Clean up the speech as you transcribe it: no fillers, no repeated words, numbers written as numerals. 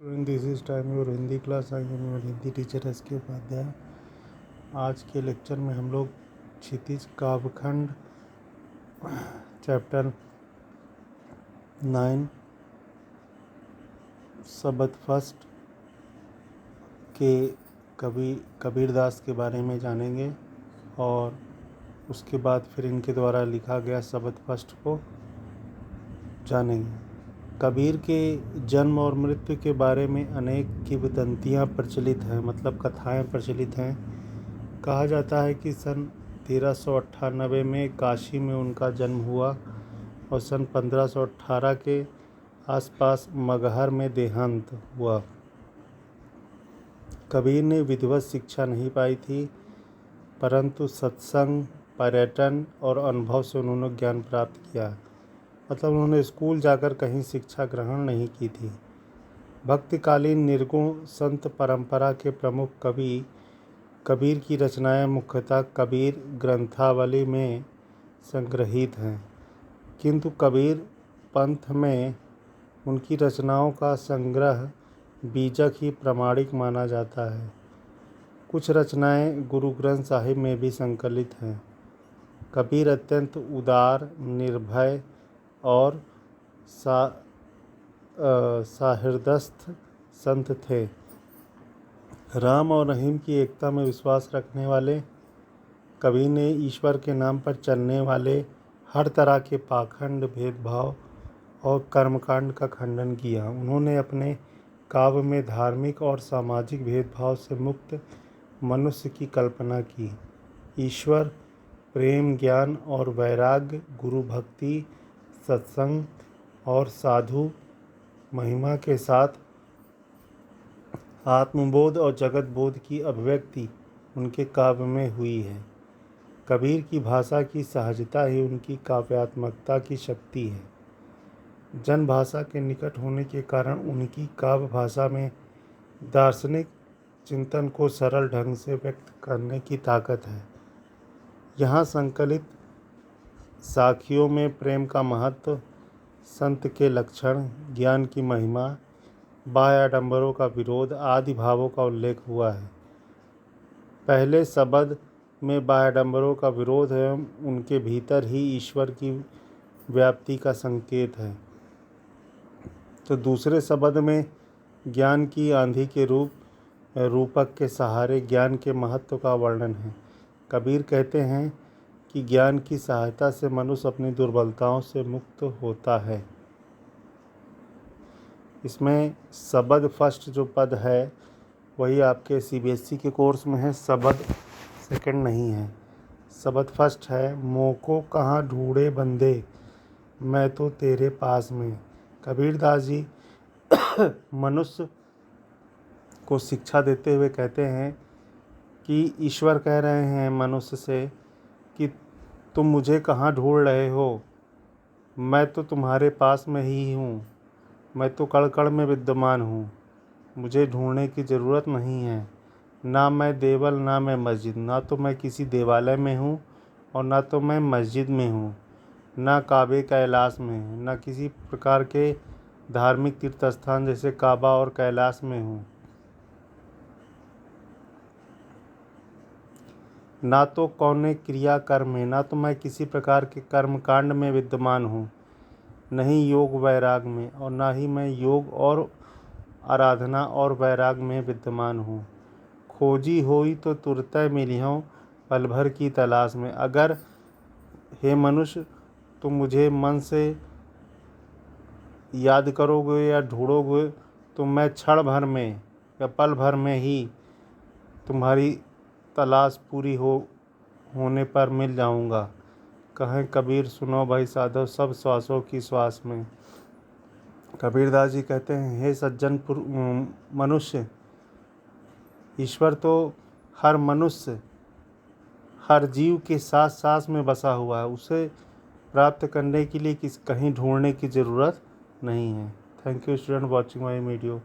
This is time your Hindi class. I am your Hindi teacher S के उपाध्याय। आज के lecture में हम लोग क्षितिज काव्यखंड चैप्टर 9 सबद फर्स्ट के कबीरदास के बारे में जानेंगे और उसके बाद फिर इनके द्वारा लिखा गया सबद फर्स्ट को जानेंगे। कबीर के जन्म और मृत्यु के बारे में अनेक किंवदंतियाँ प्रचलित हैं, मतलब कथाएं प्रचलित हैं। कहा जाता है कि सन 1398 में काशी में उनका जन्म हुआ और सन 1518 के आसपास मगहर में देहांत हुआ। कबीर ने विधिवत शिक्षा नहीं पाई थी, परंतु सत्संग, पर्यटन और अनुभव से उन्होंने ज्ञान प्राप्त किया। मतलब उन्होंने स्कूल जाकर कहीं शिक्षा ग्रहण नहीं की थी। भक्तिकालीन निर्गुण संत परंपरा के प्रमुख कवि कबीर की रचनाएं मुख्यतः कबीर ग्रंथावली में संग्रहित हैं, किंतु कबीर पंथ में उनकी रचनाओं का संग्रह बीजक ही प्रमाणिक माना जाता है। कुछ रचनाएं गुरु ग्रंथ साहिब में भी संकलित हैं। कबीर अत्यंत उदार, निर्भय और सहृदयस्थ संत थे। राम और रहीम की एकता में विश्वास रखने वाले कबीर ने ईश्वर के नाम पर चलने वाले हर तरह के पाखंड, भेदभाव और कर्मकांड का खंडन किया। उन्होंने अपने काव्य में धार्मिक और सामाजिक भेदभाव से मुक्त मनुष्य की कल्पना की। ईश्वर, प्रेम, ज्ञान और वैराग्य, गुरु भक्ति, सत्संग और साधु महिमा के साथ आत्मबोध और जगत बोध की अभिव्यक्ति उनके काव्य में हुई है। कबीर की भाषा की सहजता ही उनकी काव्यात्मकता की शक्ति है। जन भाषा के निकट होने के कारण उनकी काव्य भाषा में दार्शनिक चिंतन को सरल ढंग से व्यक्त करने की ताकत है। यहाँ संकलित साखियों में प्रेम का महत्व, संत के लक्षण, ज्ञान की महिमा, बाह्य आडंबरों का विरोध आदि भावों का उल्लेख हुआ है। पहले सबद में बाह्य आडंबरों का विरोध एवं उनके भीतर ही ईश्वर की व्याप्ति का संकेत है, तो दूसरे सबद में ज्ञान की आंधी के रूपक के सहारे ज्ञान के महत्व का वर्णन है। कबीर कहते हैं कि ज्ञान की सहायता से मनुष्य अपनी दुर्बलताओं से मुक्त होता है। इसमें सबद फर्स्ट जो पद है वही आपके CBSE के कोर्स में है, सबद सेकंड नहीं है। सबद फर्स्ट है, मोको कहाँ ढूंढे बंदे, मैं तो तेरे पास में। कबीरदास जी मनुष्य को शिक्षा देते हुए कहते हैं कि ईश्वर कह रहे हैं मनुष्य से कि तुम मुझे कहाँ ढूंढ रहे हो, मैं तो तुम्हारे पास में ही हूँ, मैं तो कण कण में विद्यमान हूँ, मुझे ढूंढने की ज़रूरत नहीं है। ना मैं देवल, ना मैं मस्जिद, ना तो मैं किसी देवालय में हूँ और ना तो मैं मस्जिद में हूँ, ना काबे कैलाश में हूँ, ना किसी प्रकार के धार्मिक तीर्थ स्थान जैसे काबा और कैलाश में हूँ, ना तो कौने क्रिया कर्म में, ना तो मैं किसी प्रकार के कर्म कांड में विद्यमान हूँ, नहीं योग वैराग में, और ना ही मैं योग और आराधना और वैराग में विद्यमान हूँ। खोजी होई तो तुरतै मिलियों पल भर की तलाश में। अगर हे मनुष्य तुम मुझे मन से याद करोगे या ढूंढोगे तो मैं क्षण भर में या पल भर में ही तुम्हारी तलाश पूरी होने पर मिल जाऊंगा। कहें कबीर सुनो भाई साधो, सब श्वासों की श्वास में। कबीरदास जी कहते हैं, हे सज्जन मनुष्य, ईश्वर तो हर मनुष्य, हर जीव के सांस सांस में बसा हुआ है, उसे प्राप्त करने के लिए कहीं ढूंढने की ज़रूरत नहीं है। Thank you student watching my video.